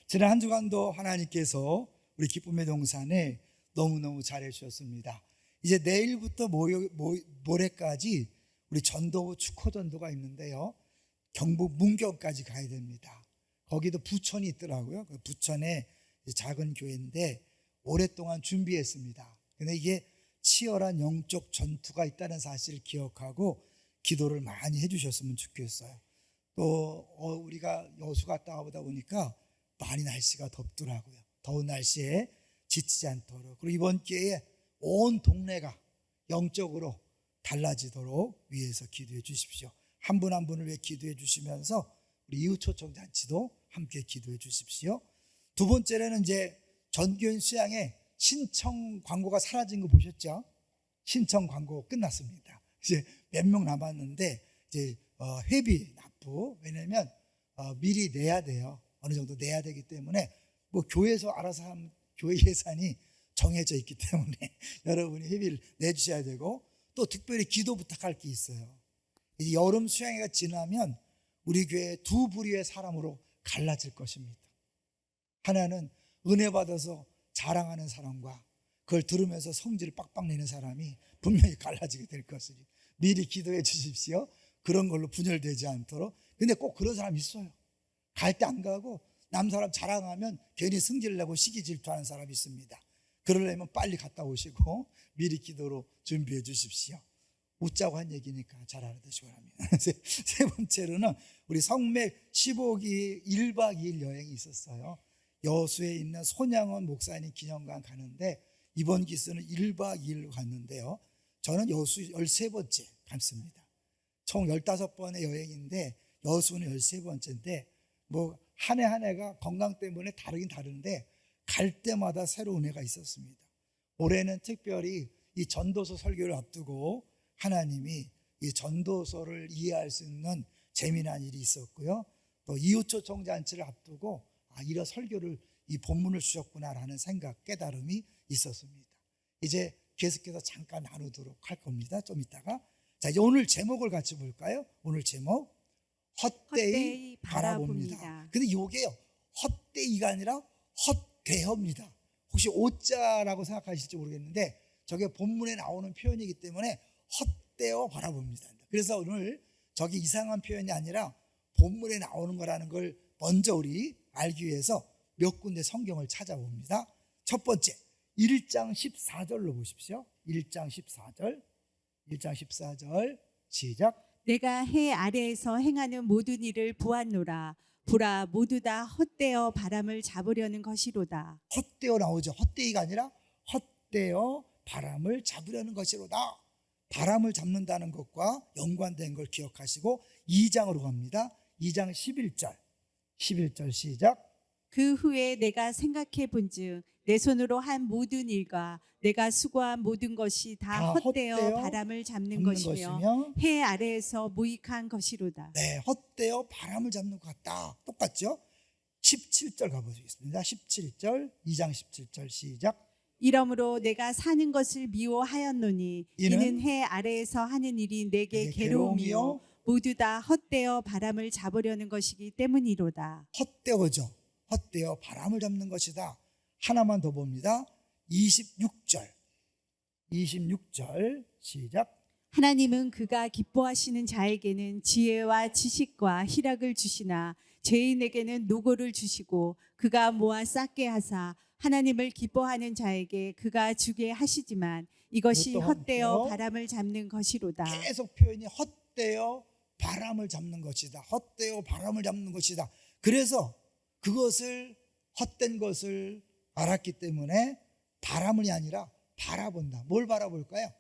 지난 한 주간도 하나님께서 우리 기쁨의 동산에 너무너무 잘해 주셨습니다. 이제 내일부터 모레까지 우리 전도 축호전도가 있는데요, 경북 문경까지 가야 됩니다. 거기도 부천이 있더라고요. 그 부천에 작은 교회인데 오랫동안 준비했습니다. 근데 이게 치열한 영적 전투가 있다는 사실을 기억하고 기도를 많이 해주셨으면 좋겠어요. 또 우리가 여수 갔다 오다 보니까 많이 날씨가 덥더라고요. 더운 날씨에 지치지 않도록, 그리고 이번 기회에 온 동네가 영적으로 달라지도록 위해서 기도해 주십시오. 한 분 한 분을 위해 기도해 주시면서 우리 이웃 초청 잔치도 함께 기도해 주십시오. 두 번째는 이제 전교인 수양에 신청 광고가 사라진 거 보셨죠? 신청 광고 끝났습니다. 이제 몇 명 남았는데 이제 회비 납부, 왜냐면 미리 내야 돼요. 어느 정도 내야 되기 때문에 뭐 교회에서 알아서 하면 교회 예산이 정해져 있기 때문에 여러분이 회비를 내주셔야 되고, 또 특별히 기도 부탁할 게 있어요. 이 여름 수양회가 지나면 우리 교회 두 부류의 사람으로 갈라질 것입니다. 하나는 은혜 받아서 자랑하는 사람과 그걸 들으면서 성질을 빡빡 내는 사람이 분명히 갈라지게 될 것이니 미리 기도해 주십시오. 그런 걸로 분열되지 않도록. 근데 꼭 그런 사람 있어요. 갈 때 안 가고 남 사람 자랑하면 괜히 승질 내고 시기 질투하는 사람이 있습니다. 그러려면 빨리 갔다 오시고 미리 기도로 준비해 주십시오. 웃자고 한 얘기니까 잘 알아두시기 바랍니다. 세 번째로는 우리 성맥 15기 1박 2일 여행이 있었어요. 여수에 있는 손양원 목사님 기념관 가는데 이번 기수는 1박 2일로 갔는데요, 저는 여수 13번째 갔습니다. 총 15번의 여행인데 여수는 13번째인데 뭐 한 해 한 해가 건강 때문에 다르긴 다른데 갈 때마다 새로운 은혜가 있었습니다. 올해는 특별히 이 전도서 설교를 앞두고 하나님이 이 전도서를 이해할 수 있는 재미난 일이 있었고요, 또 이웃초청 잔치를 앞두고 이런 설교를, 이 본문을 주셨구나라는 생각, 깨달음이 있었습니다. 이제 계속해서 잠깐 나누도록 할 겁니다. 좀 이따가. 자, 이제 오늘 제목을 같이 볼까요? 오늘 제목 헛되이 바라봅니다. 근데 이게요, 헛되이가 아니라 헛되어입니다. 혹시 오자라고 생각하실지 모르겠는데 저게 본문에 나오는 표현이기 때문에 헛되어 바라봅니다. 그래서 오늘 저게 이상한 표현이 아니라 본문에 나오는 거라는 걸 먼저 우리 알기 위해서 몇 군데 성경을 찾아봅니다. 첫 번째 1장 14절로 보십시오. 1장 14절 시작. 내가 해 아래에서 행하는 모든 일을 보았노라. 보라, 모두 다 헛되어 바람을 잡으려는 것이로다. 헛되어 나오죠. 헛되이가 아니라 헛되어 바람을 잡으려는 것이로다. 바람을 잡는다는 것과 연관된 걸 기억하시고 2장으로 갑니다. 2장 11절 시작. 그 후에 내가 생각해 본즉 내 손으로 한 모든 일과 내가 수고한 모든 것이 다 헛되어 바람을 잡는 것이며 해 아래에서 무익한 것이로다. 네, 헛되어 바람을 잡는 것 같다. 똑같죠? 17절 가보겠습니다. 17절, 2장 17절 시작. 이러므로 내가 사는 것을 미워하였노니 이는 해 아래에서 하는 일이 내게 괴로움이요 모두 다 헛되어 바람을 잡으려는 것이기 때문이로다. 헛되어죠. 헛되어 바람을 잡는 것이다. 하나만 더 봅니다. 26절 시작. 하나님은 그가 기뻐하시는 자에게는 지혜와 지식과 희락을 주시나 죄인에게는 노고를 주시고 그가 모아 쌓게 하사 하나님을 기뻐하는 자에게 그가 주게 하시지만 이것이 헛되어 바람을 잡는 것이로다. 계속 표현이 헛되어 바람을 잡는 것이다. 헛되어 바람을 잡는 것이다. 그래서 그것을, 헛된 것을 알았기 때문에 바람이 아니라 바라본다. 뭘 바라볼까요?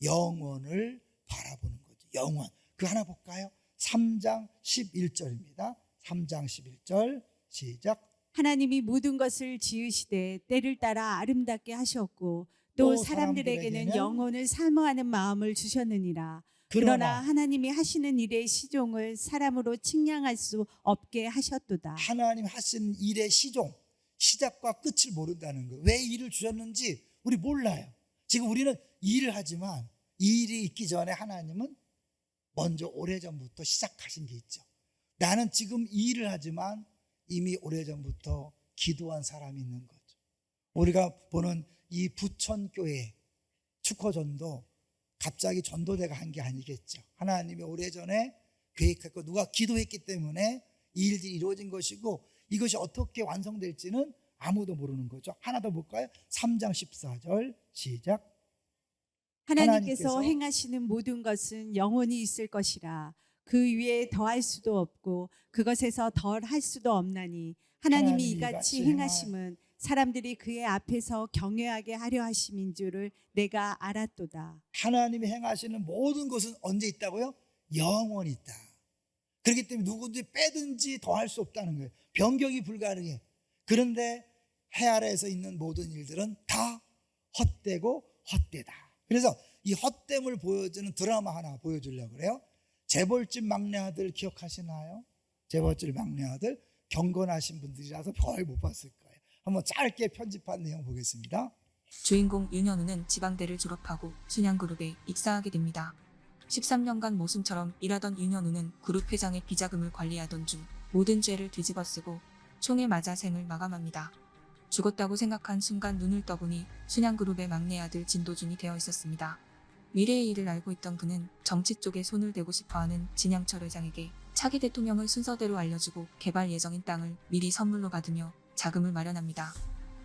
영원을 바라보는 거죠. 영원. 그 하나 볼까요? 3장 11절입니다. 3장 11절 시작. 하나님이 모든 것을 지으시되 때를 따라 아름답게 하셨고 또 사람들에게는 영혼을 사모하는 마음을 주셨느니라. 그러나 하나님이 하시는 일의 시종을 사람으로 측량할 수 없게 하셨도다. 하나님 하신 일의 시종, 시작과 끝을 모른다는 거예요. 왜 일을 주셨는지 우리 몰라요. 지금 우리는 일을 하지만 이 일이 있기 전에 하나님은 먼저 오래전부터 시작하신 게 있죠. 나는 지금 이 일을 하지만 이미 오래전부터 기도한 사람이 있는 거죠. 우리가 보는 이 부천교회 축호전도 갑자기 전도대가 한 게 아니겠죠. 하나님이 오래전에 계획했고 누가 기도했기 때문에 이 일들이 이루어진 것이고, 이것이 어떻게 완성될지는 아무도 모르는 거죠. 하나 더 볼까요? 3장 14절 시작. 하나님께서 행하시는 모든 것은 영원히 있을 것이라. 그 위에 더할 수도 없고 그것에서 덜 할 수도 없나니 하나님이 이같이 행하심은 사람들이 그의 앞에서 경외하게 하려 하심인 줄을 내가 알았도다. 하나님이 행하시는 모든 것은 언제 있다고요? 영원히 있다. 그렇기 때문에 누구든지 빼든지 더할 수 없다는 거예요. 변경이 불가능해. 그런데 해 아래에서 있는 모든 일들은 다 헛되고 헛되다. 그래서 이 헛됨을 보여주는 드라마 하나 보여주려고 그래요. 재벌집 막내 아들 기억하시나요? 재벌집 막내 아들, 경건하신 분들이라서 별 못 봤을 거예요. 한번 짧게 편집한 내용 보겠습니다. 주인공 윤현우는 지방대를 졸업하고 순양그룹에 입사하게 됩니다. 13년간 모순처럼 일하던 윤현우는 그룹 회장의 비자금을 관리하던 중 모든 죄를 뒤집어쓰고 총에 맞아 생을 마감합니다. 죽었다고 생각한 순간 눈을 떠보니 순양그룹의 막내 아들 진도준이 되어 있었습니다. 미래의 일을 알고 있던 그는 정치 쪽에 손을 대고 싶어하는 진양철 회장에게 차기 대통령을 순서대로 알려주고 개발 예정인 땅을 미리 선물로 받으며 자금을 마련합니다.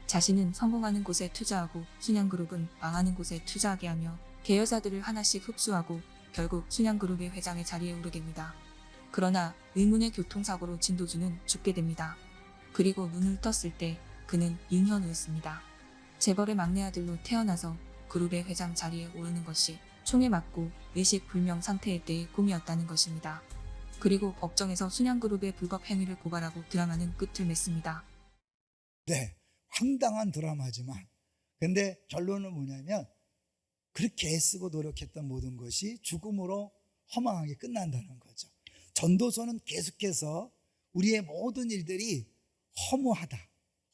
자신은 성공하는 곳에 투자하고 순양그룹은 망하는 곳에 투자하게 하며 계열사들을 하나씩 흡수하고 결국 순양그룹의 회장의 자리에 오르게 됩니다. 그러나 의문의 교통사고로 진도준은 죽게 됩니다. 그리고 눈을 떴을 때 그는 윤현우였습니다. 재벌의 막내 아들로 태어나서 그룹의 회장 자리에 오르는 것이 총에 맞고 의식불명 상태일 때의 꿈이었다는 것입니다. 그리고 법정에서 순양그룹의 불법 행위를 고발하고 드라마는 끝을 맺습니다. 네, 황당한 드라마지만 근데 결론은 뭐냐면 그렇게 애쓰고 노력했던 모든 것이 죽음으로 허망하게 끝난다는 거죠. 전도서는 계속해서 우리의 모든 일들이 허무하다,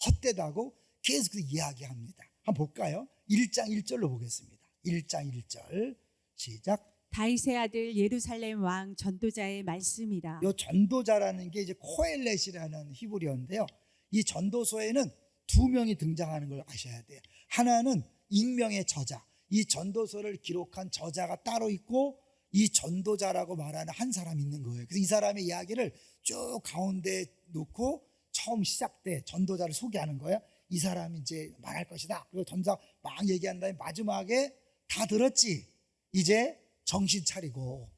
헛되다고 계속 이야기합니다. 한번 볼까요? 1장 1절로 보겠습니다. 1장 1절 시작. 다윗의 아들 예루살렘 왕 전도자의 말씀이라. 이 전도자라는 게 이제 코엘렛이라는 히브리어인데요. 이 전도서에는 두 명이 등장하는 걸 아셔야 돼요. 하나는 익명의 저자, 이 전도서를 기록한 저자가 따로 있고 이 전도자라고 말하는 한 사람이 있는 거예요. 그래서 이 사람의 이야기를 쭉 가운데 놓고 처음 시작 때 전도자를 소개하는 거예요. 이 사람이 이제 말할 것이다. 그리고 전도자 막 얘기한 다음에 마지막에 다 들었지? 이제 정신 차리고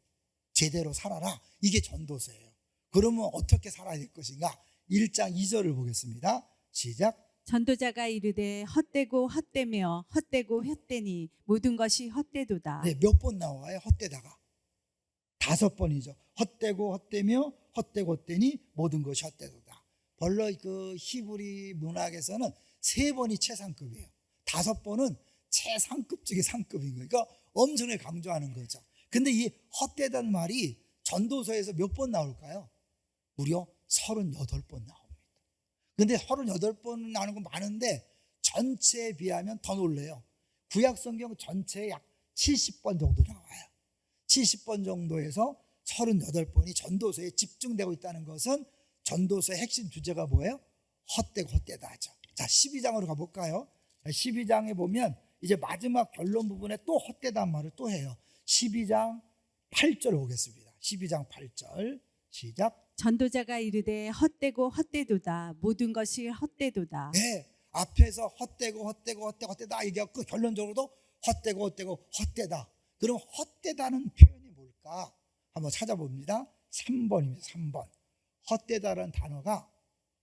제대로 살아라. 이게 전도서예요. 그러면 어떻게 살아야 될 것인가? 1장 2절을 보겠습니다. 시작. 전도자가 이르되 헛되고 헛되며 헛되고 헛되니 모든 것이 헛되도다. 네, 몇 번 나와요? 헛되다가 5번이죠. 헛되고 헛되며 헛되고 헛되니 모든 것이 헛되도다. 벌써 그 히브리 문학에서는 3번이 최상급이에요. 5번은 최상급 중에 상급인 거예요. 그러니까 엄청나게 강조하는 거죠. 근데 이 헛되다는 말이 전도서에서 몇 번 나올까요? 무려 38번 나옵니다. 근데 38번 나오는 건 많은데 전체에 비하면 더 놀래요. 구약 성경 전체에 약 70번 정도 나와요. 70번 정도에서 38번이 전도서에 집중되고 있다는 것은 전도서의 핵심 주제가 뭐예요? 헛되고 헛되다 하죠. 자, 12장으로 가볼까요? 12장에 보면 이제 마지막 결론 부분에 또 헛되다는 말을 또 해요. 12장 8절 보겠습니다. 12장 8절 시작. 전도자가 이르되 헛되고 헛되도다. 모든 것이 헛되도다. 네, 앞에서 헛되고 헛되고 헛되고 헛되다 얘기하고 결론적으로도 헛되고 헛되고 헛되다. 그럼 헛되다는 표현이 뭘까? 한번 찾아봅니다. 3번입니다. 3번. 헛되다라는 단어가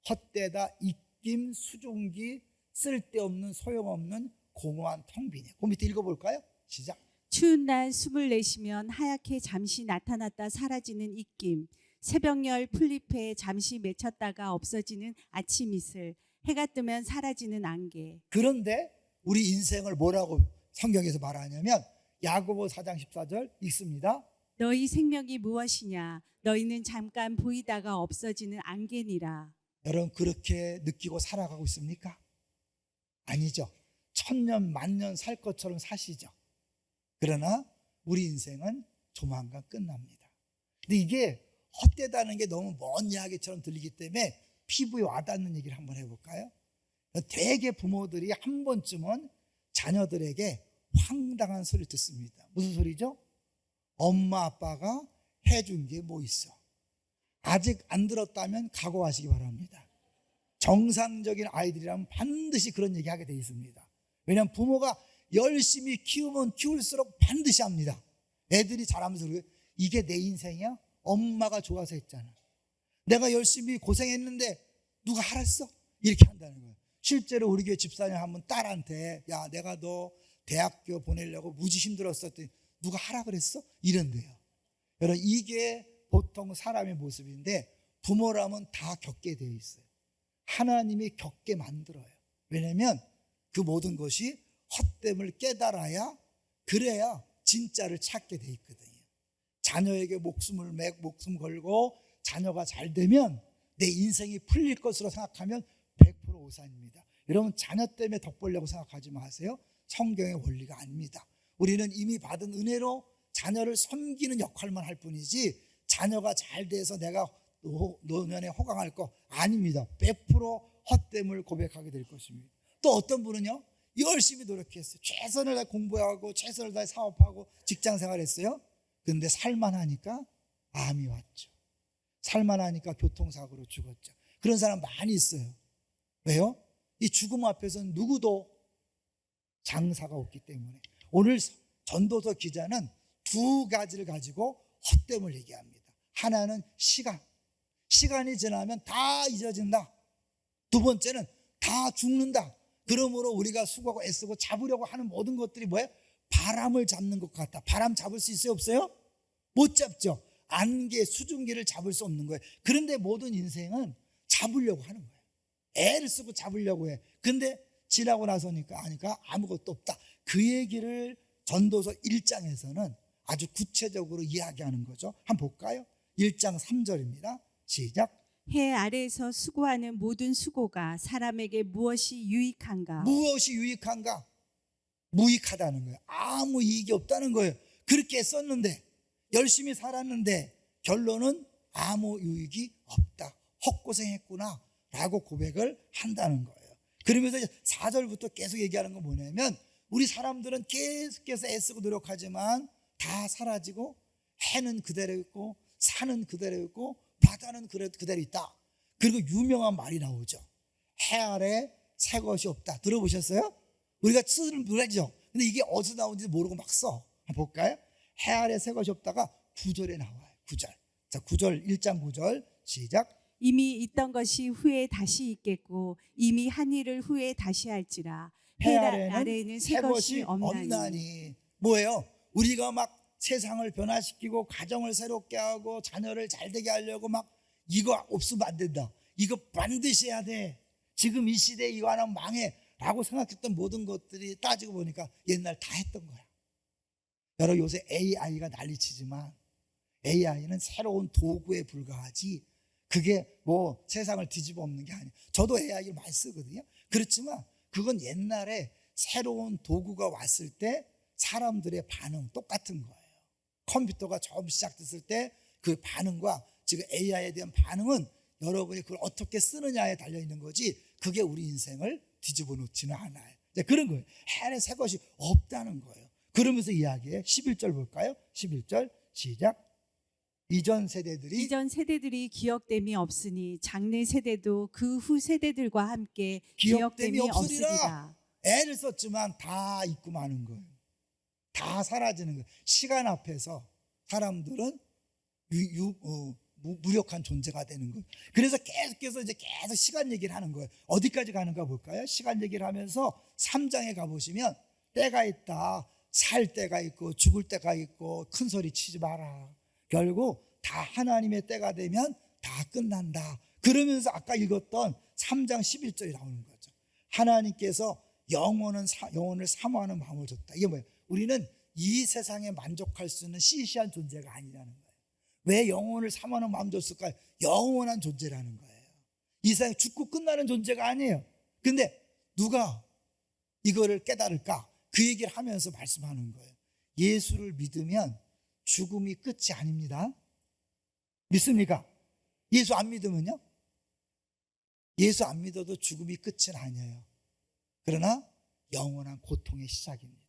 헛되다, 입김, 수종기, 쓸데없는, 소용없는 공허한 텅빈이에요. 그 밑에 읽어볼까요? 시작. 추운 날 숨을 내쉬면 하얗게 잠시 나타났다 사라지는 입김. 새벽열 풀잎에 잠시 맺혔다가 없어지는 아침 이슬. 해가 뜨면 사라지는 안개. 그런데 우리 인생을 뭐라고 성경에서 말하냐면 야고보 4장 14절 읽습니다. 너희 생명이 무엇이냐? 너희는 잠깐 보이다가 없어지는 안개니라. 여러분 그렇게 느끼고 살아가고 있습니까? 아니죠. 천년 만년 살 것처럼 사시죠. 그러나 우리 인생은 조만간 끝납니다. 근데 이게 헛되다는 게 너무 먼 이야기처럼 들리기 때문에 피부에 와닿는 얘기를 한번 해볼까요? 대개 부모들이 한 번쯤은 자녀들에게 황당한 소리를 듣습니다. 무슨 소리죠? 엄마 아빠가 해준 게 뭐 있어? 아직 안 들었다면 각오하시기 바랍니다. 정상적인 아이들이라면 반드시 그런 얘기하게 돼 있습니다. 왜냐하면 부모가 열심히 키우면 키울수록 반드시 합니다. 애들이 자라면서 그래요. 이게 내 인생이야? 엄마가 좋아서 했잖아. 내가 열심히 고생했는데 누가 알았어? 이렇게 한다는 거예요. 실제로 우리 교회 집사님 한 번 딸한테 야 내가 너 대학교 보내려고 무지 힘들었었더니 누가 하라 그랬어? 이런대요. 여러분 이게 보통 사람의 모습인데 부모라면 다 겪게 되어 있어요. 하나님이 겪게 만들어요. 왜냐하면 그 모든 것이 헛됨을 깨달아야 그래야 진짜를 찾게 돼 있거든요. 자녀에게 목숨 걸고 자녀가 잘 되면 내 인생이 풀릴 것으로 생각하면 100% 오산입니다. 여러분 자녀 때문에 덕 보려고 생각하지 마세요. 성경의 원리가 아닙니다. 우리는 이미 받은 은혜로 자녀를 섬기는 역할만 할 뿐이지 자녀가 잘 돼서 내가 노년에 호강할 거 아닙니다. 100% 헛됨을 고백하게 될 것입니다. 또 어떤 분은요 열심히 노력했어요. 최선을 다해 공부하고 최선을 다해 사업하고 직장생활했어요. 그런데 살만하니까 암이 왔죠. 살만하니까 교통사고로 죽었죠. 그런 사람 많이 있어요. 왜요? 이 죽음 앞에서는 누구도 장사가 없기 때문에. 오늘 전도서 기자는 두 가지를 가지고 헛됨을 얘기합니다. 하나는 시간이 지나면 다 잊어진다. 두 번째는 다 죽는다. 그러므로 우리가 수고하고 애쓰고 잡으려고 하는 모든 것들이 뭐예요? 바람을 잡는 것 같다. 바람 잡을 수 있어요? 없어요? 못 잡죠. 안개, 수증기를 잡을 수 없는 거예요. 그런데 모든 인생은 잡으려고 하는 거예요. 애를 쓰고 잡으려고 해. 근데 지나고 나서니까 아니까 아무것도 없다. 그 얘기를 전도서 1장에서는 아주 구체적으로 이야기하는 거죠. 한번 볼까요? 1장 3절입니다. 시작. 해 아래에서 수고하는 모든 수고가 사람에게 무엇이 유익한가? 무엇이 유익한가? 무익하다는 거예요. 아무 이익이 없다는 거예요. 그렇게 썼는데 열심히 살았는데 결론은 아무 유익이 없다. 헛고생했구나 라고 고백을 한다는 거예요. 그러면서 4절부터 계속 얘기하는 건 뭐냐면 우리 사람들은 계속해서 애쓰고 노력하지만 다 사라지고 해는 그대로 있고 산은 그대로 있고 바다는 그대로 있다. 그리고 유명한 말이 나오죠. 해 아래 새 것이 없다. 들어보셨어요? 우리가 스스로 놀라죠. 근데 이게 어디서 나온지 모르고 막 써. 한번 볼까요? 해 아래 새 것이 없다가 9절에 나와요. 9절. 자, 9절 1장 9절 시작. 이미 있던 것이 후에 다시 있겠고 이미 한 일을 후에 다시 할지라. 해 아래에는 새 것이 없나니. 뭐예요? 우리가 막 세상을 변화시키고 가정을 새롭게 하고 자녀를 잘 되게 하려고 막 이거 없으면 안 된다. 이거 반드시 해야 돼. 지금 이 시대에 이거 하나 망해 라고 생각했던 모든 것들이 따지고 보니까 옛날 다 했던 거야. 여러분 요새 AI가 난리치지만 AI는 새로운 도구에 불과하지 그게 뭐 세상을 뒤집어 엎는 게 아니에요. 저도 AI를 많이 쓰거든요. 그렇지만 그건 옛날에 새로운 도구가 왔을 때 사람들의 반응 똑같은 거예요. 컴퓨터가 처음 시작됐을 때 그 반응과 지금 AI에 대한 반응은 여러분이 그걸 어떻게 쓰느냐에 달려있는 거지 그게 우리 인생을 뒤집어 놓지는 않아요. 그런 거예요. 해에 새 것이 없다는 거예요. 그러면서 이야기해 11절 볼까요? 11절 시작. 이전 세대들이 기억됨이 없으니 장래 세대도 그 후 세대들과 함께 기억됨이 기억됨이 없으리라. 없으리라. 애를 썼지만 다 잊고 마는 거예요. 다 사라지는 거예요. 시간 앞에서 사람들은 무력한 존재가 되는 거예요. 그래서 계속해서 이제 계속 시간 얘기를 하는 거예요. 어디까지 가는가 볼까요? 시간 얘기를 하면서 3장에 가보시면 때가 있다. 살 때가 있고 죽을 때가 있고 큰 소리 치지 마라. 결국 다 하나님의 때가 되면 다 끝난다. 그러면서 아까 읽었던 3장 11절이 나오는 거죠. 하나님께서 영혼을 사모하는 마음을 줬다. 이게 뭐예요? 우리는 이 세상에 만족할 수 있는 시시한 존재가 아니라는 거예요. 왜 영혼을 사모하는 마음 줬을까요? 영원한 존재라는 거예요. 이 세상에 죽고 끝나는 존재가 아니에요. 근데 누가 이거를 깨달을까? 그 얘기를 하면서 말씀하는 거예요. 예수를 믿으면 죽음이 끝이 아닙니다. 믿습니까? 예수 안 믿으면요? 예수 안 믿어도 죽음이 끝은 아니에요. 그러나 영원한 고통의 시작입니다.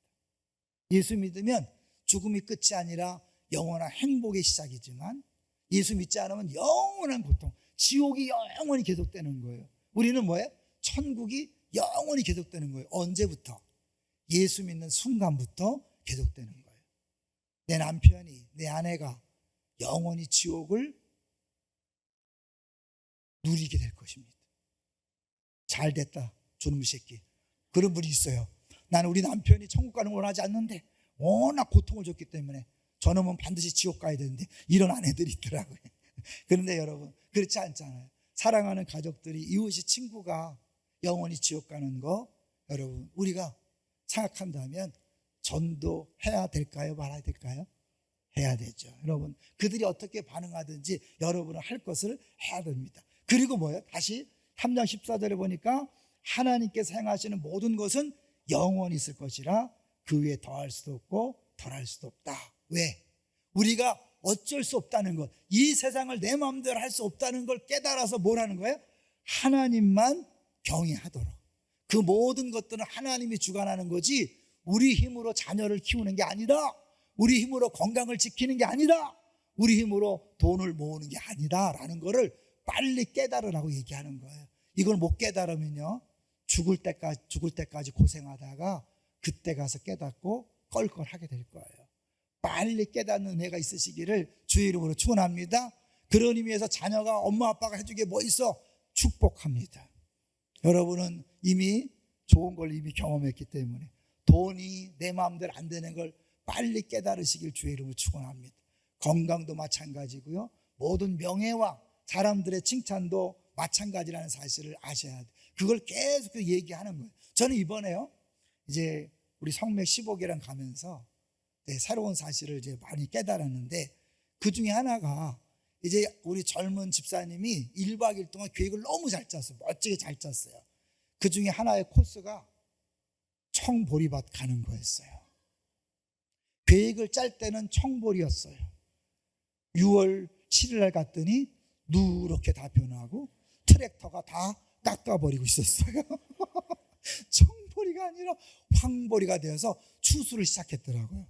예수 믿으면 죽음이 끝이 아니라 영원한 행복의 시작이지만 예수 믿지 않으면 영원한 고통, 지옥이 영원히 계속되는 거예요. 우리는 뭐예요? 천국이 영원히 계속되는 거예요. 언제부터? 예수 믿는 순간부터 계속되는 거예요. 내 남편이, 내 아내가 영원히 지옥을 누리게 될 것입니다. 잘 됐다, 저놈의 새끼. 그런 분이 있어요. 나는 우리 남편이 천국 가는 걸 원하지 않는데 워낙 고통을 줬기 때문에 저놈은 반드시 지옥 가야 되는데, 이런 아내들이 있더라고요. 그런데 여러분, 그렇지 않잖아요. 사랑하는 가족들이, 이웃이, 친구가 영원히 지옥 가는 거 여러분 우리가 생각한다면 전도해야 될까요? 말아야 될까요? 해야 되죠. 여러분, 그들이 어떻게 반응하든지 여러분은 할 것을 해야 됩니다. 그리고 뭐예요? 다시 3장 14절에 보니까 하나님께서 행하시는 모든 것은 영원히 있을 것이라 그 위에 더할 수도 없고 덜할 수도 없다. 왜? 우리가 어쩔 수 없다는 것, 이 세상을 내 마음대로 할 수 없다는 걸 깨달아서 뭘 하는 거예요? 하나님만 경외하도록. 그 모든 것들은 하나님이 주관하는 거지 우리 힘으로 자녀를 키우는 게 아니다, 우리 힘으로 건강을 지키는 게 아니다, 우리 힘으로 돈을 모으는 게 아니다 라는 거를 빨리 깨달으라고 얘기하는 거예요. 이걸 못 깨달으면요, 죽을 때까지 고생하다가 그때 가서 깨닫고 껄껄하게 될 거예요. 빨리 깨닫는 은혜가 있으시기를 주의 이름으로 축원합니다. 그런 의미에서 자녀가 엄마 아빠가 해주게 뭐 있어? 축복합니다. 여러분은 이미 좋은 걸 이미 경험했기 때문에 돈이 내 마음대로 안 되는 걸 빨리 깨달으시길 주의 이름으로 축원합니다. 건강도 마찬가지고요, 모든 명예와 사람들의 칭찬도 마찬가지라는 사실을 아셔야 돼요. 그걸 계속 얘기하는 거예요. 저는 이번에요, 이제 우리 성mek 15개랑 가면서 새로운 사실을 이제 많이 깨달았는데, 그 중에 하나가 이제 우리 젊은 집사님이 1박 2일 동안 계획을 너무 잘 짰어요. 멋지게 잘 짰어요. 그 중에 하나의 코스가 청보리밭 가는 거였어요. 계획을 짤 때는 청보리였어요. 6월 7일 날 갔더니 누렇게 다 변하고 트랙터가 다 깎아버리고 있었어요. 청보리가 아니라 황보리가 되어서 추수를 시작했더라고요.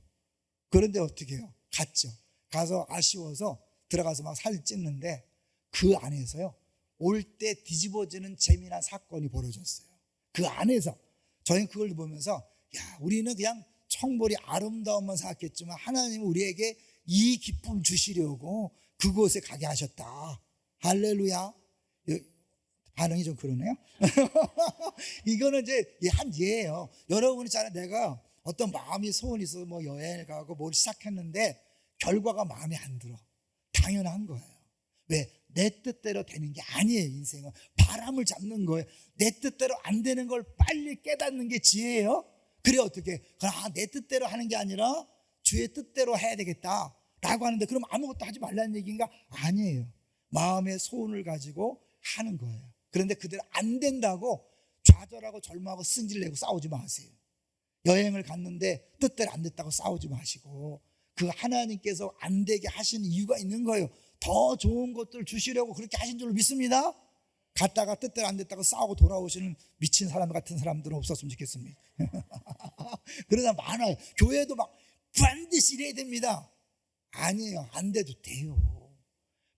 그런데 어떻게 해요? 갔죠. 가서 아쉬워서 들어가서 막 사진 찍는데 그 안에서요, 올 때 뒤집어지는 재미난 사건이 벌어졌어요. 그 안에서 저희는 그걸 보면서, 야, 우리는 그냥 청보리 아름다움만 생각했지만 하나님은 우리에게 이 기쁨 주시려고 그곳에 가게 하셨다. 할렐루야. 반응이 좀 그러네요. 이거는 이제 한 예예요. 여러분이 잘, 내가 어떤 마음이 소원이 있어서 뭐 여행을 가고 뭘 시작했는데 결과가 마음에 안 들어. 당연한 거예요. 왜? 내 뜻대로 되는 게 아니에요. 인생은 바람을 잡는 거예요. 내 뜻대로 안 되는 걸 빨리 깨닫는 게 지혜예요. 그래, 어떻게? 내 뜻대로 하는 게 아니라 주의 뜻대로 해야 되겠다 라고 하는데, 그럼 아무것도 하지 말라는 얘기인가? 아니에요. 마음의 소원을 가지고 하는 거예요. 그런데 그대로 안 된다고 좌절하고 절망하고 승질내고 싸우지 마세요. 여행을 갔는데 뜻대로 안 됐다고 싸우지 마시고, 그 하나님께서 안 되게 하시는 이유가 있는 거예요. 더 좋은 것들 주시려고 그렇게 하신 줄 믿습니다. 갔다가 뜻대로 안 됐다고 싸우고 돌아오시는 미친 사람 같은 사람들은 없었으면 좋겠습니다. 그러다 많아요. 교회도 막 반드시 이래야 됩니다. 아니에요. 안 돼도 돼요.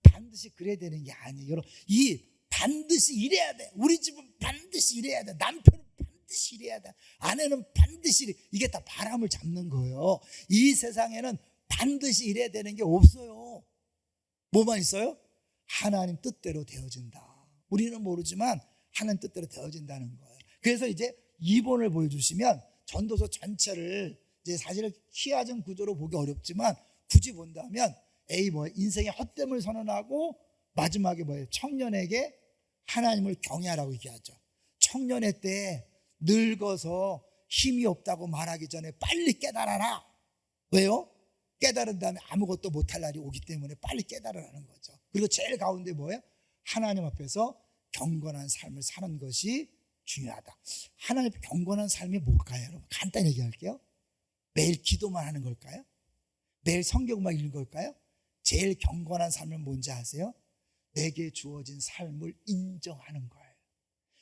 반드시 그래야 되는 게 아니에요. 여러분, 이 반드시 이래야 돼. 우리 집은 반드시 이래야 돼. 남편은 반드시 이래야 돼. 아내는 반드시 이래. 이게 다 바람을 잡는 거예요. 이 세상에는 반드시 이래야 되는 게 없어요. 뭐만 있어요? 하나님 뜻대로 되어진다. 우리는 모르지만 하나님 뜻대로 되어진다는 거예요. 그래서 이제 2번을 보여주시면 전도서 전체를 이제 사실 키워진 구조로 보기 어렵지만 굳이 본다면 A, 인생의 헛됨을 선언하고, 마지막에 뭐예요? 청년에게 하나님을 경외하라고 얘기하죠. 청년의 때 늙어서 힘이 없다고 말하기 전에 빨리 깨달아라. 왜요? 깨달은 다음에 아무것도 못할 날이 오기 때문에 빨리 깨달으라는 거죠. 그리고 제일 가운데 뭐예요? 하나님 앞에서 경건한 삶을 사는 것이 중요하다. 하나님 앞에 경건한 삶이 뭘까요, 여러분? 간단히 얘기할게요. 매일 기도만 하는 걸까요? 매일 성경만 읽는 걸까요? 제일 경건한 삶은 뭔지 아세요? 내게 주어진 삶을 인정하는 거예요.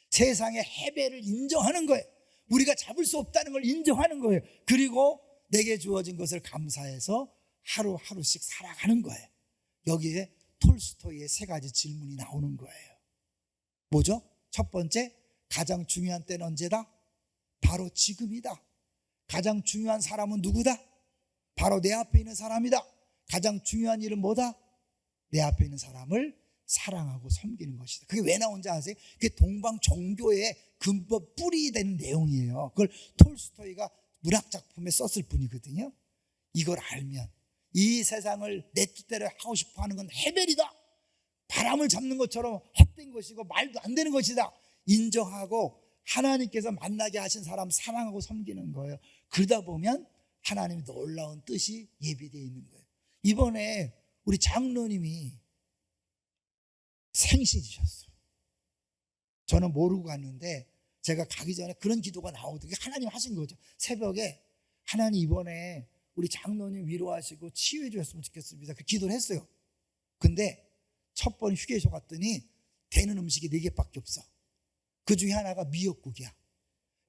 세상의 해배를 인정하는 거예요. 우리가 잡을 수 없다는 걸 인정하는 거예요. 그리고 내게 주어진 것을 감사해서 하루하루씩 살아가는 거예요. 여기에 톨스토이의 3가지 질문이 나오는 거예요. 뭐죠? 첫 번째, 가장 중요한 때는 언제다? 바로 지금이다. 가장 중요한 사람은 누구다? 바로 내 앞에 있는 사람이다. 가장 중요한 일은 뭐다? 내 앞에 있는 사람을 사랑하고 섬기는 것이다. 그게 왜 나온지 아세요? 그게 동방 종교의 근본 뿌리 되는 내용이에요. 그걸 톨스토이가 문학 작품에 썼을 뿐이거든요. 이걸 알면 이 세상을 내 뜻대로 하고 싶어 하는 건 해벨이다. 바람을 잡는 것처럼 헛된 것이고 말도 안 되는 것이다. 인정하고 하나님께서 만나게 하신 사람 사랑하고 섬기는 거예요. 그러다 보면 하나님의 놀라운 뜻이 예비되어 있는 거예요. 이번에 우리 장로님이 생신이셨어요. 저는 모르고 갔는데 제가 가기 전에 그런 기도가 나오더니 하나님 하신 거죠. 새벽에 하나님 이번에 우리 장로님 위로하시고 치유해 주셨으면 좋겠습니다. 그 기도를 했어요. 근데 첫 번 휴게소 갔더니 되는 음식이 4개밖에 없어. 그 중에 하나가 미역국이야.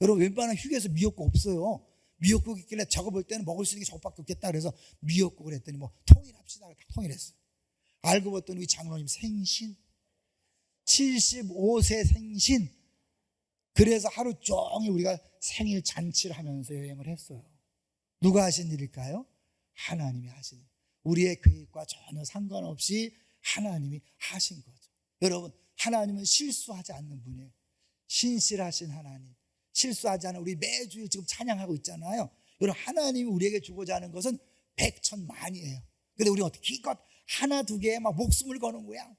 여러분 웬만한 휴게소 미역국 없어요. 미역국 있길래 저거 볼 때는 먹을 수 있는 게 저거밖에 없겠다 그래서 미역국을 했더니 뭐 통일합시다. 다 통일했어. 알고 봤더니 우리 장로님 생신 75세 생신. 그래서 하루 종일 우리가 생일 잔치를 하면서 여행을 했어요. 누가 하신 일일까요? 하나님이 하신 일. 우리의 계획과 전혀 상관없이 하나님이 하신 거죠. 여러분 하나님은 실수하지 않는 분이에요. 신실하신 하나님, 실수하지 않은 우리 매주일 지금 찬양하고 있잖아요. 여러분 하나님이 우리에게 주고자 하는 것은 백천만이에요. 근데 우리 어떻게 기껏 하나 두 개에 막 목숨을 거는 거야.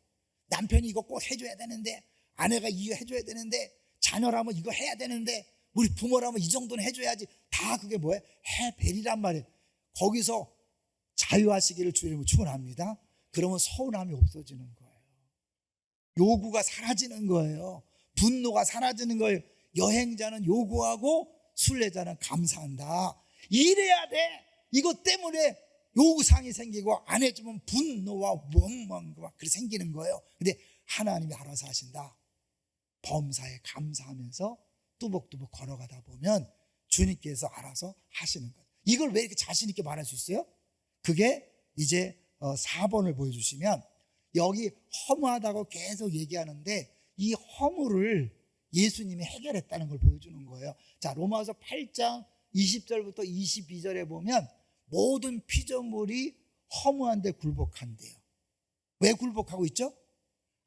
남편이 이거 꼭 해줘야 되는데, 아내가 이거 해줘야 되는데, 자녀라면 이거 해야 되는데, 우리 부모라면 이 정도는 해줘야지. 다 그게 뭐예요? 해벨이란 말이에요. 거기서 자유하시기를 주의 이름으로 축원합니다. 그러면 서운함이 없어지는 거예요. 요구가 사라지는 거예요. 분노가 사라지는 거예요. 여행자는 요구하고 순례자는 감사한다. 이래야 돼. 이것 때문에 요구사항이 생기고 안 해주면 분노와 원망과 그렇게 생기는 거예요. 근데 하나님이 알아서 하신다. 범사에 감사하면서 뚜벅뚜벅 걸어가다 보면 주님께서 알아서 하시는 거예요. 이걸 왜 이렇게 자신 있게 말할 수 있어요? 그게 이제 4번을 보여주시면 여기 허무하다고 계속 얘기하는데 이 허물을 예수님이 해결했다는 걸 보여주는 거예요. 자, 로마서 8장 20절부터 22절에 보면 모든 피조물이 허무한데 굴복한대요. 왜 굴복하고 있죠?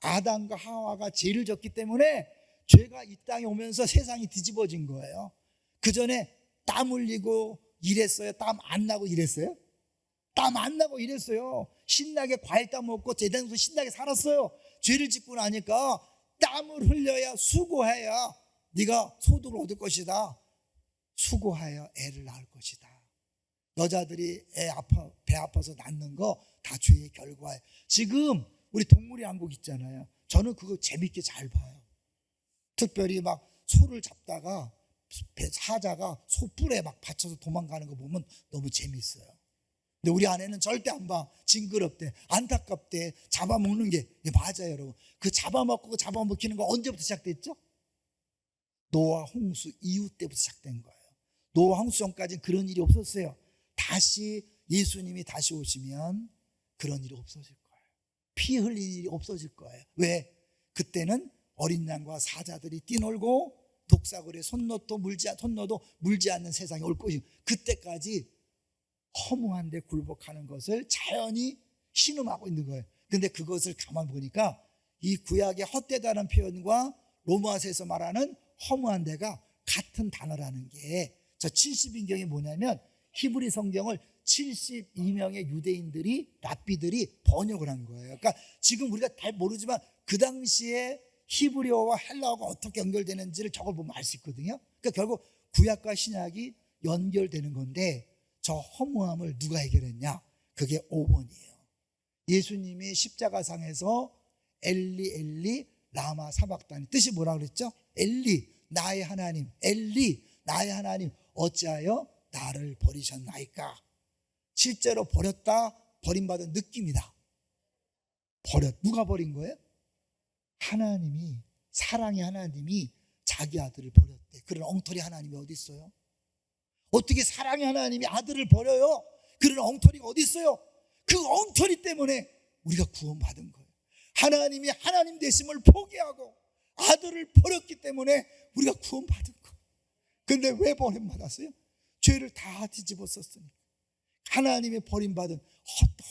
아담과 하와가 죄를 졌기 때문에 죄가 이 땅에 오면서 세상이 뒤집어진 거예요. 그 전에 땀 흘리고 일했어요? 땀 안 나고 일했어요? 땀 안 나고 일했어요. 신나게 과일 따먹고 제대로 신나게 살았어요. 죄를 짓고 나니까 땀을 흘려야 수고해야 네가 소득을 얻을 것이다. 수고하여 애를 낳을 것이다. 여자들이 배 아파서 낳는 거 다 죄의 결과예요. 지금 우리 동물의 왕국 있잖아요. 저는 그거 재밌게 잘 봐요. 특별히 막 소를 잡다가 사자가 소 뿔에 막 받쳐서 도망가는 거 보면 너무 재밌어요. 근데 우리 아내는 절대 안 봐. 징그럽대, 안타깝대, 잡아먹는 게 맞아요. 여러분 그 잡아먹고 그 잡아먹히는 거 언제부터 시작됐죠? 노아 홍수 이후 때부터 시작된 거예요. 노아 홍수 전까지는 그런 일이 없었어요. 다시 예수님이 다시 오시면 그런 일이 없어질 거예요. 피 흘릴 일이 없어질 거예요. 왜? 그때는 어린 양과 사자들이 뛰놀고 독사굴에 손 넣어도 물지 않는 세상이 올 것이고, 그때까지 허무한데 굴복하는 것을 자연히 신음하고 있는 거예요. 근데 그것을 가만 보니까 이 구약의 헛되다는 표현과 로마서에서 말하는 허무한 데가 같은 단어라는 게, 저 70인경이 뭐냐면 히브리 성경을 72명의 유대인들이 랍비들이 번역을 한 거예요. 그러니까 지금 우리가 잘 모르지만 그 당시에 히브리어와 헬라어가 어떻게 연결되는지를 저걸 보면 알 수 있거든요. 그러니까 결국 구약과 신약이 연결되는 건데, 저 허무함을 누가 해결했냐? 그게 5번이에요. 예수님이 십자가상에서 엘리 엘리 라마 사박다니, 뜻이 뭐라 그랬죠? 엘리 나의 하나님, 엘리 나의 하나님 어찌하여 나를 버리셨나이까? 실제로 버렸다, 버림받은 느낌이다. 누가 버린 거예요? 하나님이, 사랑의 하나님이 자기 아들을 버렸대. 그런 엉터리 하나님이 어디 있어요? 어떻게 사랑의 하나님이 아들을 버려요? 그런 엉터리가 어디 있어요? 그 엉터리 때문에 우리가 구원받은 거예요. 하나님이 하나님 되심을 포기하고 아들을 버렸기 때문에 우리가 구원받은 거예요. 근데 왜 버림받았어요? 죄를 다 뒤집어 썼으니까. 하나님의 버림받은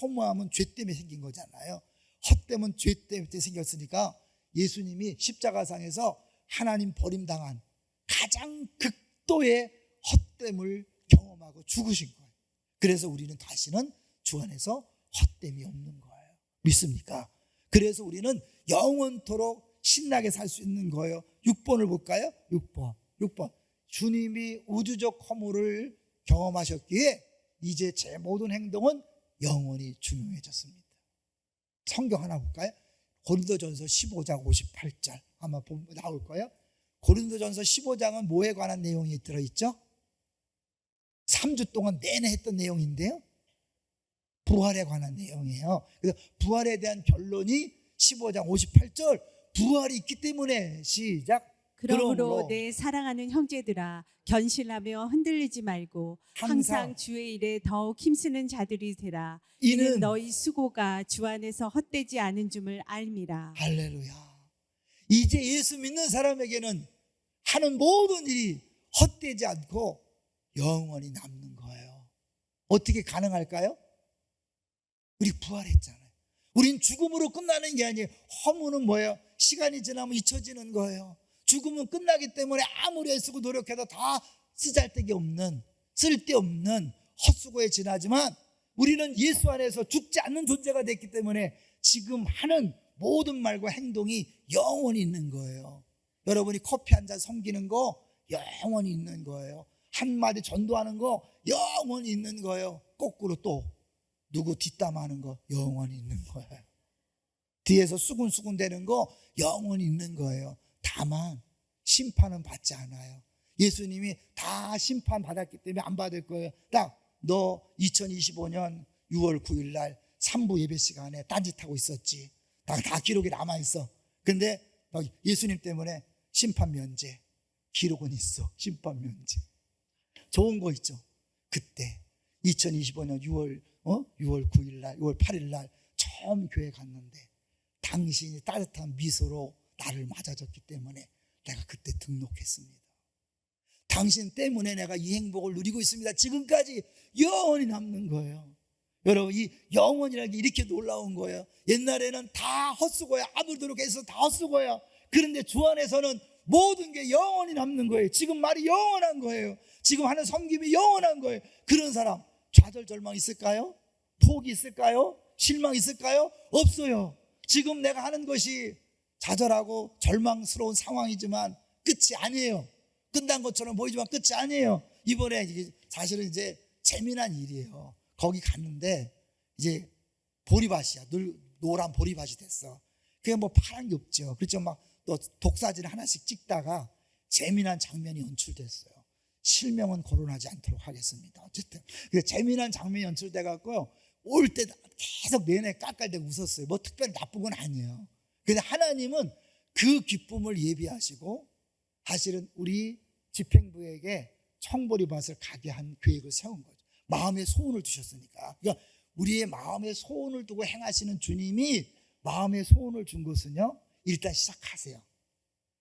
허무함은 죄 때문에 생긴 거잖아요. 헛됨은 죄 때문에 생겼으니까 예수님이 십자가상에서 하나님 버림당한 가장 극도의 헛됨을 경험하고 죽으신 거예요. 그래서 우리는 다시는 주 안에서 헛됨이 없는 거예요. 믿습니까? 그래서 우리는 영원토록 신나게 살 수 있는 거예요. 6번을 볼까요? 6번. 주님이 우주적 허물을 경험하셨기에 이제 제 모든 행동은 영원히 중요해졌습니다. 성경 하나 볼까요? 고린도전서 15장 58절 아마 나올 거예요. 고린도전서 15장은 뭐에 관한 내용이 들어있죠? 3주 동안 내내 했던 내용인데요, 부활에 관한 내용이에요. 그래서 부활에 대한 결론이 15장 58절, 부활이 있기 때문에 시작. 그러므로 내 사랑하는 형제들아, 견실하며 흔들리지 말고 항상 주의 일에 더욱 힘쓰는 자들이 되라. 이는 너희 수고가 주 안에서 헛되지 않은 줄을 알미라. 할렐루야. 이제 예수 믿는 사람에게는 하는 모든 일이 헛되지 않고 영원히 남는 거예요. 어떻게 가능할까요? 우리 부활했잖아요. 우린 죽음으로 끝나는 게 아니에요. 허무는 뭐예요? 시간이 지나면 잊혀지는 거예요. 죽음은 끝나기 때문에 아무리 애쓰고 노력해도 다 쓰잘데기 없는, 쓸데없는 헛수고에 지나지만 우리는 예수 안에서 죽지 않는 존재가 됐기 때문에 지금 하는 모든 말과 행동이 영원히 있는 거예요. 여러분이 커피 한 잔 섬기는 거 영원히 있는 거예요. 한마디 전도하는 거 영원히 있는 거예요. 거꾸로 또 누구 뒷담하는 거 영원히 있는 거예요. 뒤에서 수군수군 대는 거 영원히 있는 거예요. 다만 심판은 받지 않아요. 예수님이 다 심판 받았기 때문에 안 받을 거예요. 딱 너 2025년 6월 9일 날 3부 예배 시간에 딴짓하고 있었지. 다 기록이 남아있어. 근데 예수님 때문에 심판 면제, 기록은 있어. 심판 면제. 좋은 거 있죠. 그때 2025년 6월 9일 날, 6월 8일 날 처음 교회 갔는데 당신이 따뜻한 미소로 나를 맞아줬기 때문에 내가 그때 등록했습니다. 당신 때문에 내가 이 행복을 누리고 있습니다. 지금까지 영원히 남는 거예요. 여러분, 이 영원이라는 게 이렇게 놀라운 거예요. 옛날에는 다 헛수고야. 아무리 노력해서 다 헛수고야. 그런데 주 안에서는 모든 게 영원히 남는 거예요. 지금 말이 영원한 거예요. 지금 하는 섬김이 영원한 거예요. 그런 사람 좌절 절망 있을까요? 포기 있을까요? 실망 있을까요? 없어요. 지금 내가 하는 것이 좌절하고 절망스러운 상황이지만 끝이 아니에요. 끝난 것처럼 보이지만 끝이 아니에요. 이번에 사실은 이제 재미난 일이에요. 거기 갔는데 이제 보리밭이야. 노란 보리밭이 됐어. 그게 뭐 파란 게 없죠. 그렇죠. 막 또 독사진 하나씩 찍다가 재미난 장면이 연출됐어요. 실명은 거론하지 않도록 하겠습니다. 어쨌든 재미난 장면이 연출돼 갖고요. 올 때 계속 내내 깔깔대고 웃었어요. 뭐 특별히 나쁜 건 아니에요. 근데 하나님은 그 기쁨을 예비하시고 사실은 우리 집행부에게 청보리밭을 가게 한 계획을 세운 거죠. 마음의 소원을 두셨으니까. 그러니까 우리의 마음의 소원을 두고 행하시는 주님이 마음의 소원을 준 것은요, 일단 시작하세요.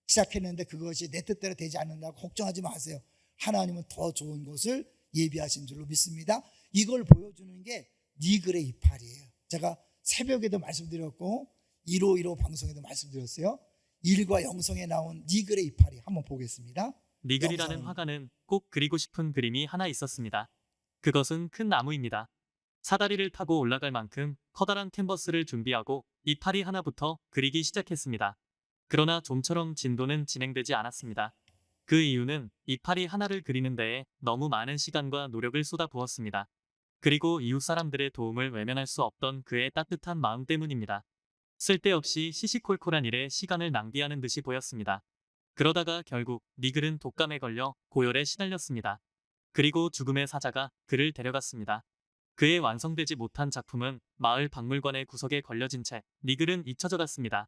시작했는데 그것이 내 뜻대로 되지 않는다고 걱정하지 마세요. 하나님은 더 좋은 것을 예비하신 줄로 믿습니다. 이걸 보여주는 게 니글의 이파리예요. 제가 새벽에도 말씀드렸고 1515 방송에도 말씀드렸어요. 일과 영성에 나온 니글의 이파리 한번 보겠습니다. 니글이라는 화가는 꼭 그리고 싶은 그림이 하나 있었습니다. 그것은 큰 나무입니다. 사다리를 타고 올라갈 만큼 커다란 캔버스를 준비하고 이파리 하나부터 그리기 시작했습니다. 그러나 좀처럼 진도는 진행되지 않았습니다. 그 이유는 이파리 하나를 그리는 데에 너무 많은 시간과 노력을 쏟아부었습니다. 그리고 이웃 사람들의 도움을 외면할 수 없던 그의 따뜻한 마음 때문입니다. 쓸데없이 시시콜콜한 일에 시간을 낭비하는 듯이 보였습니다. 그러다가 결국 니글은 독감에 걸려 고열에 시달렸습니다. 그리고 죽음의 사자가 그를 데려갔습니다. 그의 완성되지 못한 작품은 마을 박물관의 구석에 걸려진 채 니글은 잊혀져 갔습니다.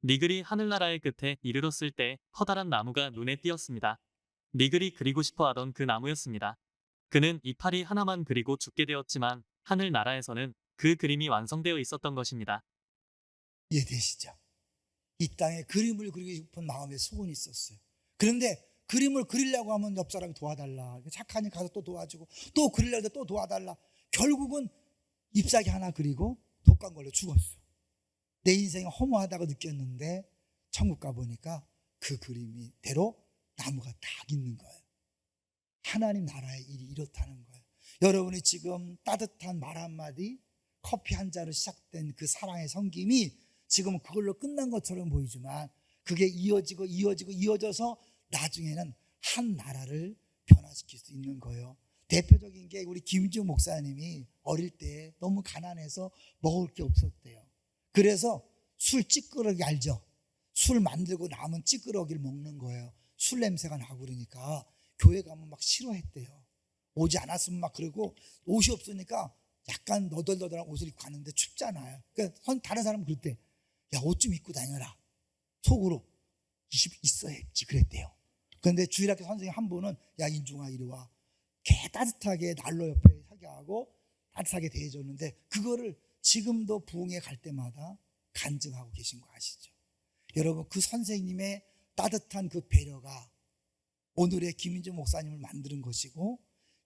니글이 하늘나라의 끝에 이르렀을 때 커다란 나무가 눈에 띄었습니다. 니글이 그리고 싶어 하던 그 나무였습니다. 그는 이파리 하나만 그리고 죽게 되었지만 하늘나라에서는 그 그림이 완성되어 있었던 것입니다. 이해되시죠? 이 땅에 그림을 그리고 싶은 마음의 소원이 있었어요. 그런데 그림을 그리려고 하면 옆 사람이 도와달라. 착하니 가서 또 도와주고, 또 그리려고 해도 또 도와달라. 결국은 잎사귀 하나 그리고 독감 걸려 죽었어. 내 인생이 허무하다고 느꼈는데 천국 가보니까 그 그림이 대로 나무가 딱 있는 거예요. 하나님 나라의 일이 이렇다는 거예요. 여러분이 지금 따뜻한 말 한마디, 커피 한 잔으로 시작된 그 사랑의 섬김이 지금은 그걸로 끝난 것처럼 보이지만 그게 이어져서 나중에는 한 나라를 변화시킬 수 있는 거예요. 대표적인 게 우리 김인중 목사님이 어릴 때 너무 가난해서 먹을 게 없었대요. 그래서 술 찌끄러기 알죠? 술 만들고 남은 찌끄러기를 먹는 거예요. 술 냄새가 나고 그러니까 교회 가면 막 싫어했대요. 오지 않았으면 막 그러고, 옷이 없으니까 약간 너덜너덜한 옷을 입고 가는데 춥잖아요. 그러니까 다른 사람은 그럴 때 야, 옷 좀 입고 다녀라. 속으로 있어야지 그랬대요. 그런데 주일학교 선생님 한 분은 야, 인중아 이리 와. 개 따뜻하게 난로 옆에 서게 하고 따뜻하게 대해줬는데 그거를 지금도 부흥회 갈 때마다 간증하고 계신 거 아시죠? 여러분, 그 선생님의 따뜻한 그 배려가 오늘의 김인중 목사님을 만드는 것이고,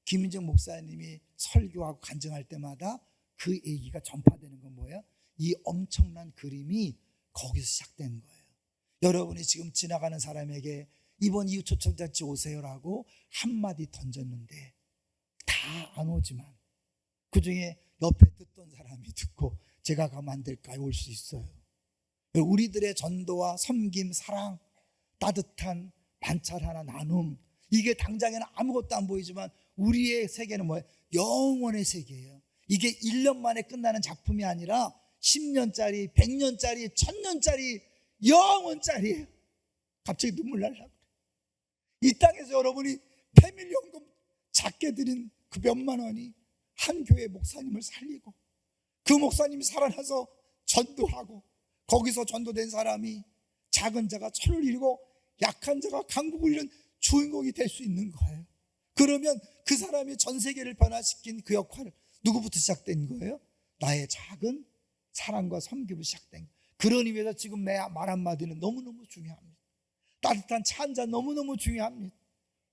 김인중 목사님이 설교하고 간증할 때마다 그 얘기가 전파되는 건 뭐예요? 이 엄청난 그림이 거기서 시작된 거예요. 여러분이 지금 지나가는 사람에게 이번 이웃 초청잔치 오세요라고 한마디 던졌는데 다 안 오지만 그 중에 옆에 듣던 사람이 듣고 제가 가면 안 될까요? 올 수 있어요. 우리들의 전도와 섬김, 사랑, 따뜻한 반찬 하나 나눔, 이게 당장에는 아무것도 안 보이지만 우리의 세계는 뭐예요? 영원의 세계예요. 이게 1년 만에 끝나는 작품이 아니라 10년짜리, 100년짜리, 1000년짜리, 영원짜리예요. 갑자기 눈물 날라 그래. 이 땅에서 여러분이 패밀리 헌금 작게 드린 그 몇만 원이 한 교회 목사님을 살리고, 그 목사님이 살아나서 전도하고, 거기서 전도된 사람이 작은 자가 천을 잃고 약한 자가 강국을 잃은 주인공이 될 수 있는 거예요. 그러면 그 사람이 전 세계를 변화시킨 그 역할을 누구부터 시작된 거예요? 나의 작은 사랑과 섬김으로 시작된 거예요. 그런 의미에서 지금 내 말 한마디는 너무너무 중요합니다. 따뜻한 차 한 잔 너무너무 중요합니다.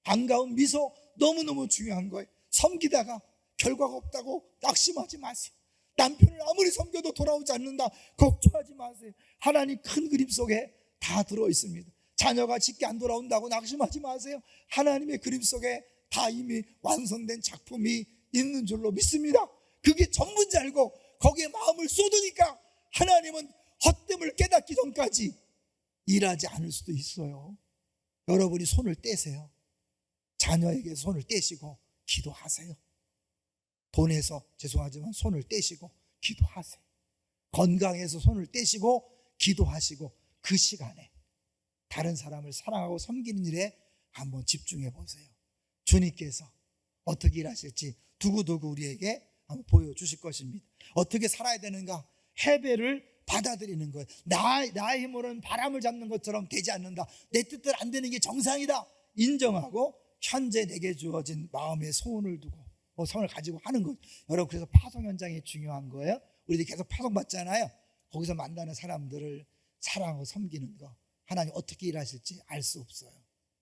반가운 미소 너무너무 중요한 거예요. 섬기다가 결과가 없다고 낙심하지 마세요. 남편을 아무리 섬겨도 돌아오지 않는다, 걱정하지 마세요. 하나님 큰 그림 속에 다 들어있습니다. 자녀가 쉽게 안 돌아온다고 낙심하지 마세요. 하나님의 그림 속에 다 이미 완성된 작품이 있는 줄로 믿습니다. 그게 전부인지 알고 거기에 마음을 쏟으니까 하나님은 헛됨을 깨닫기 전까지 일하지 않을 수도 있어요. 여러분이 손을 떼세요. 자녀에게 손을 떼시고 기도하세요. 돈에서 죄송하지만 손을 떼시고 기도하세요. 건강에서 손을 떼시고 기도하시고 그 시간에 다른 사람을 사랑하고 섬기는 일에 한번 집중해 보세요. 주님께서 어떻게 일하실지 두고두고 우리에게 한번 보여주실 것입니다. 어떻게 살아야 되는가? 해배를 받아들이는 거예요. 나의 힘으로는 바람을 잡는 것처럼 되지 않는다. 내 뜻대로 안 되는 게 정상이다. 인정하고 현재 내게 주어진 마음의 소원을 두고 소원을 가지고 하는 거죠. 여러분, 그래서 파송 현장이 중요한 거예요. 우리들이 계속 파송 받잖아요. 거기서 만나는 사람들을 사랑하고 섬기는 거, 하나님 어떻게 일하실지 알 수 없어요.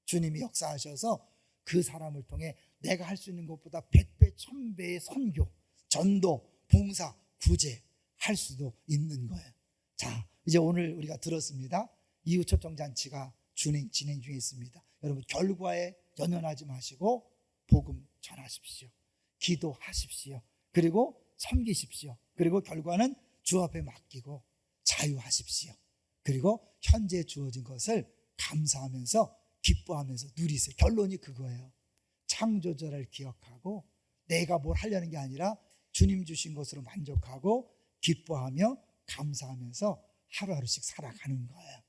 주님이 역사하셔서 그 사람을 통해 내가 할 수 있는 것보다 100배, 1000배의 선교, 전도, 봉사, 구제 할 수도 있는 거예요. 자, 이제 오늘 우리가 들었습니다. 이웃 초청잔치가 진행 중에 있습니다. 여러분, 결과에 연연하지 마시고 복음 전하십시오. 기도하십시오. 그리고 섬기십시오. 그리고 결과는 주 앞에 맡기고 자유하십시오. 그리고 현재 주어진 것을 감사하면서 기뻐하면서 누리세요. 결론이 그거예요. 창조자를 기억하고 내가 뭘 하려는 게 아니라 주님 주신 것으로 만족하고 기뻐하며 감사하면서 하루하루씩 살아가는 거예요.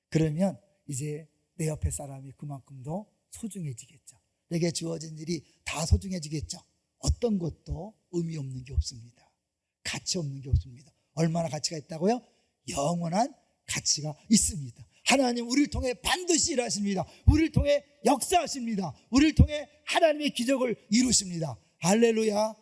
그러면 이제 내 옆에 사람이 그만큼 더 소중해지겠죠. 내게 주어진 일이 다 소중해지겠죠. 어떤 것도 의미 없는 게 없습니다. 가치 없는 게 없습니다. 얼마나 가치가 있다고요? 영원한 가치가 있습니다. 하나님 우리를 통해 반드시 일하십니다. 우리를 통해 역사하십니다. 우리를 통해 하나님의 기적을 이루십니다. 할렐루야.